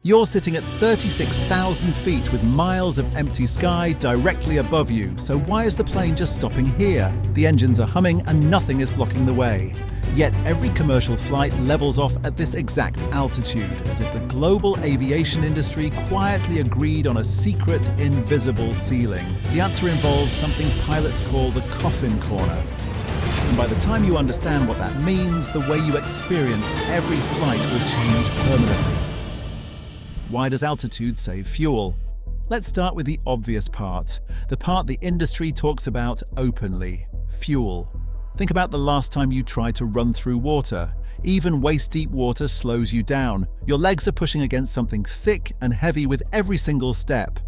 You're sitting at 36,000 feet with miles of empty sky directly above you, so why is the plane just stopping here? The engines are humming and nothing is blocking the way. Yet every commercial flight levels off at this exact altitude, as if the global aviation industry quietly agreed on a secret, invisible ceiling. The answer involves something pilots call the coffin corner. And by the time you understand what that means, the way you experience every flight will change permanently. Why does altitude save fuel? Let's start with the obvious part, the part the industry talks about openly: fuel. Think about the last time you tried to run through water. Even waist-deep water slows you down. Your legs are pushing against something thick and heavy with every single step.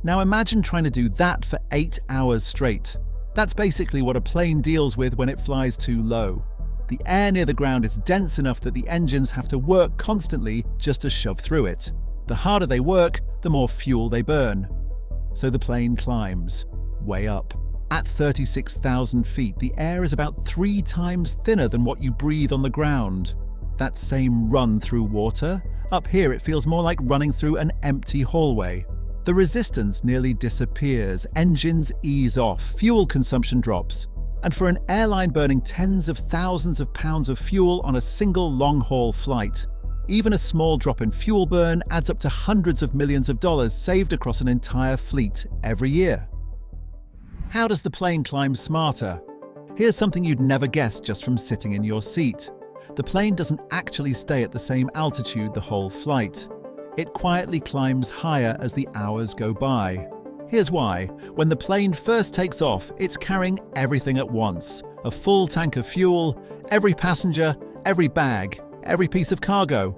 Now imagine trying to do that for 8 hours straight. That's basically what a plane deals with when it flies too low. The air near the ground is dense enough that the engines have to work constantly just to shove through it. The harder they work, the more fuel they burn. So the plane climbs, way up. At 36,000 feet, the air is about 3 times thinner than what you breathe on the ground. That same run through water, up here it feels more like running through an empty hallway. The resistance nearly disappears, engines ease off, fuel consumption drops. And for an airline burning tens of thousands of pounds of fuel on a single long-haul flight, even a small drop in fuel burn adds up to hundreds of millions of dollars saved across an entire fleet every year. How does the plane climb smarter? Here's something you'd never guess just from sitting in your seat. The plane doesn't actually stay at the same altitude the whole flight. It quietly climbs higher as the hours go by. Here's why. When the plane first takes off, it's carrying everything at once. A full tank of fuel, every passenger, every bag, every piece of cargo.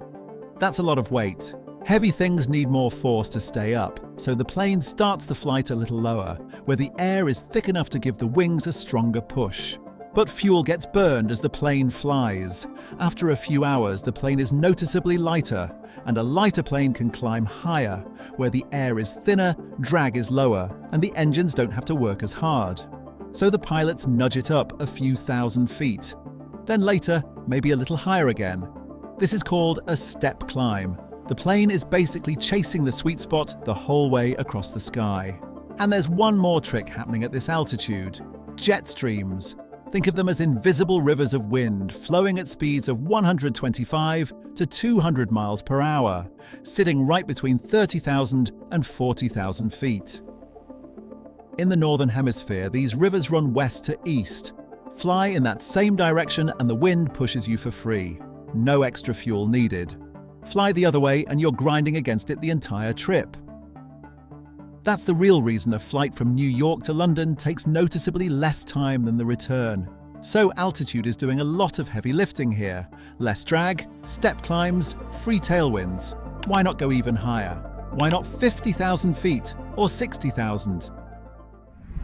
That's a lot of weight. Heavy things need more force to stay up, so the plane starts the flight a little lower, where the air is thick enough to give the wings a stronger push. But fuel gets burned as the plane flies. After a few hours, the plane is noticeably lighter, and a lighter plane can climb higher, where the air is thinner, drag is lower, and the engines don't have to work as hard. So the pilots nudge it up a few thousand feet. Then later, maybe a little higher again. This is called a step climb. The plane is basically chasing the sweet spot the whole way across the sky. And there's one more trick happening at this altitude: jet streams. Think of them as invisible rivers of wind flowing at speeds of 125 to 200 miles per hour, sitting right between 30,000 and 40,000 feet. In the Northern Hemisphere, these rivers run west to east. Fly in that same direction and the wind pushes you for free. No extra fuel needed. Fly the other way and you're grinding against it the entire trip. That's the real reason a flight from New York to London takes noticeably less time than the return. So altitude is doing a lot of heavy lifting here. Less drag, step climbs, free tailwinds. Why not go even higher? Why not 50,000 feet or 60,000?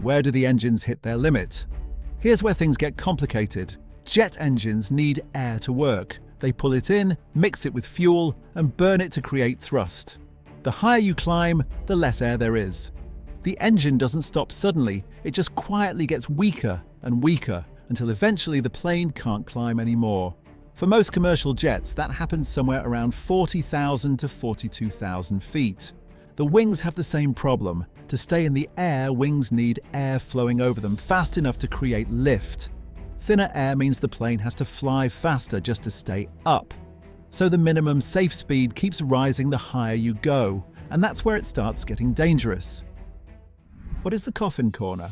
Where do the engines hit their limit? Here's where things get complicated. Jet engines need air to work. They pull it in, mix it with fuel, and burn it to create thrust. The higher you climb, the less air there is. The engine doesn't stop suddenly, it just quietly gets weaker and weaker until eventually the plane can't climb anymore. For most commercial jets, that happens somewhere around 40,000 to 42,000 feet. The wings have the same problem. To stay in the air, wings need air flowing over them fast enough to create lift. Thinner air means the plane has to fly faster just to stay up. So the minimum safe speed keeps rising the higher you go, and that's where it starts getting dangerous. What is the coffin corner?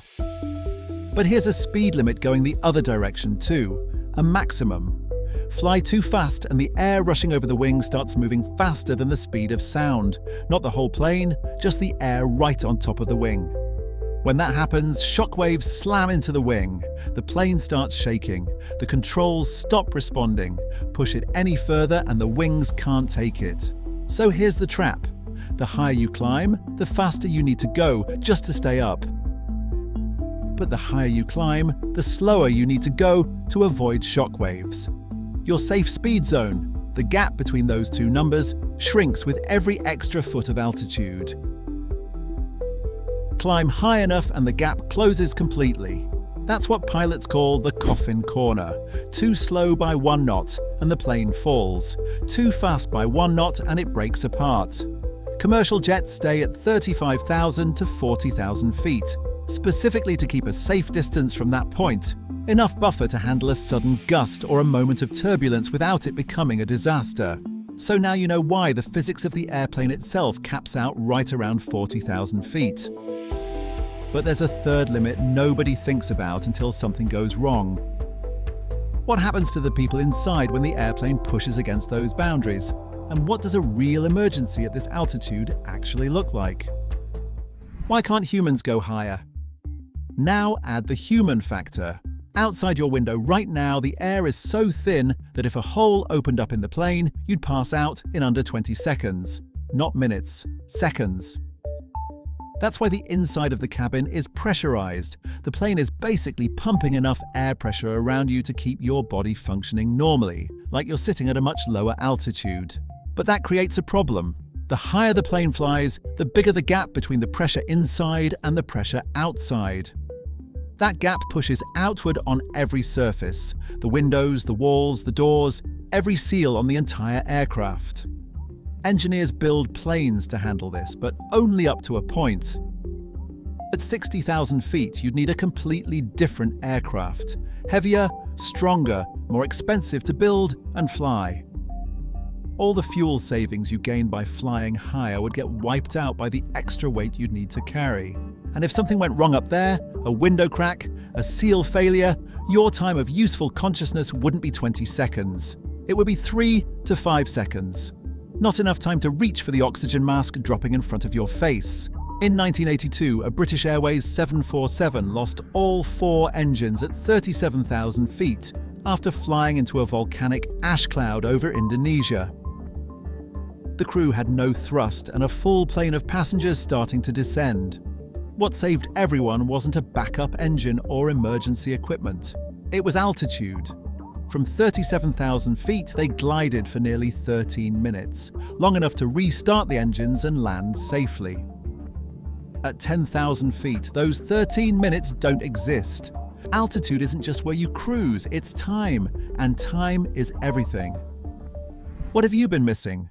But here's a speed limit going the other direction too, a maximum. Fly too fast and the air rushing over the wing starts moving faster than the speed of sound. Not the whole plane, just the air right on top of the wing. When that happens, shockwaves slam into the wing. The plane starts shaking. The controls stop responding. Push it any further and the wings can't take it. So here's the trap. The higher you climb, the faster you need to go just to stay up. But the higher you climb, the slower you need to go to avoid shockwaves. Your safe speed zone, the gap between those two numbers, shrinks with every extra foot of altitude. Climb high enough and the gap closes completely. That's what pilots call the coffin corner. Too slow by 1 knot, and the plane falls. Too fast by 1 knot and it breaks apart. Commercial jets stay at 35,000 to 40,000 feet, specifically to keep a safe distance from that point. Enough buffer to handle a sudden gust or a moment of turbulence without it becoming a disaster. So now you know why the physics of the airplane itself caps out right around 40,000 feet. But there's a third limit nobody thinks about until something goes wrong. What happens to the people inside when the airplane pushes against those boundaries? And what does a real emergency at this altitude actually look like? Why can't humans go higher? Now add the human factor. Outside your window right now, the air is so thin that if a hole opened up in the plane, you'd pass out in under 20 seconds. Not minutes, seconds. That's why the inside of the cabin is pressurized. The plane is basically pumping enough air pressure around you to keep your body functioning normally, like you're sitting at a much lower altitude. But that creates a problem. The higher the plane flies, the bigger the gap between the pressure inside and the pressure outside. That gap pushes outward on every surface, the windows, the walls, the doors, every seal on the entire aircraft. Engineers build planes to handle this, but only up to a point. At 60,000 feet, you'd need a completely different aircraft. Heavier, stronger, more expensive to build and fly. All the fuel savings you gain by flying higher would get wiped out by the extra weight you'd need to carry. And if something went wrong up there, a window crack, a seal failure, your time of useful consciousness wouldn't be 20 seconds. It would be 3 to 5 seconds. Not enough time to reach for the oxygen mask dropping in front of your face. In 1982, a British Airways 747 lost all 4 engines at 37,000 feet after flying into a volcanic ash cloud over Indonesia. The crew had no thrust and a full plane of passengers starting to descend. What saved everyone wasn't a backup engine or emergency equipment. It was altitude. From 37,000 feet, they glided for nearly 13 minutes, long enough to restart the engines and land safely. At 10,000 feet, those 13 minutes don't exist. Altitude isn't just where you cruise, it's time, and time is everything. What have you been missing?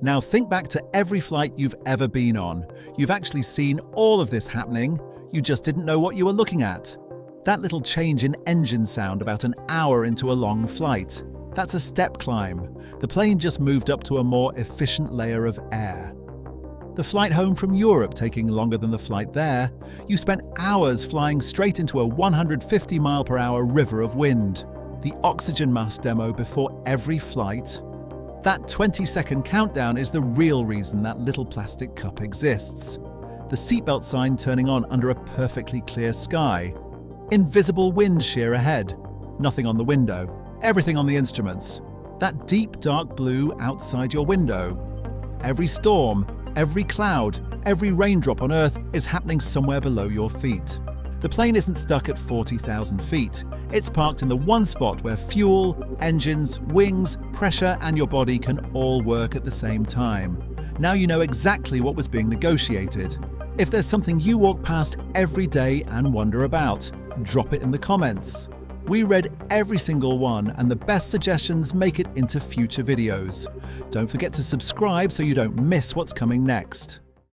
Now think back to every flight you've ever been on. You've actually seen all of this happening, you just didn't know what you were looking at. That little change in engine sound about an hour into a long flight, that's a step climb. The plane just moved up to a more efficient layer of air. The flight home from Europe taking longer than the flight there, you spent hours flying straight into a 150 mph river of wind. The oxygen mask demo before every flight. That 20-second countdown is the real reason that little plastic cup exists. The seatbelt sign turning on under a perfectly clear sky. Invisible wind shear ahead. Nothing on the window. Everything on the instruments. That deep dark blue outside your window. Every storm, every cloud, every raindrop on Earth is happening somewhere below your feet. The plane isn't stuck at 40,000 feet. It's parked in the one spot where fuel, engines, wings, pressure, and your body can all work at the same time. Now you know exactly what was being negotiated. If there's something you walk past every day and wonder about, drop it in the comments. We read every single one, and the best suggestions make it into future videos. Don't forget to subscribe so you don't miss what's coming next.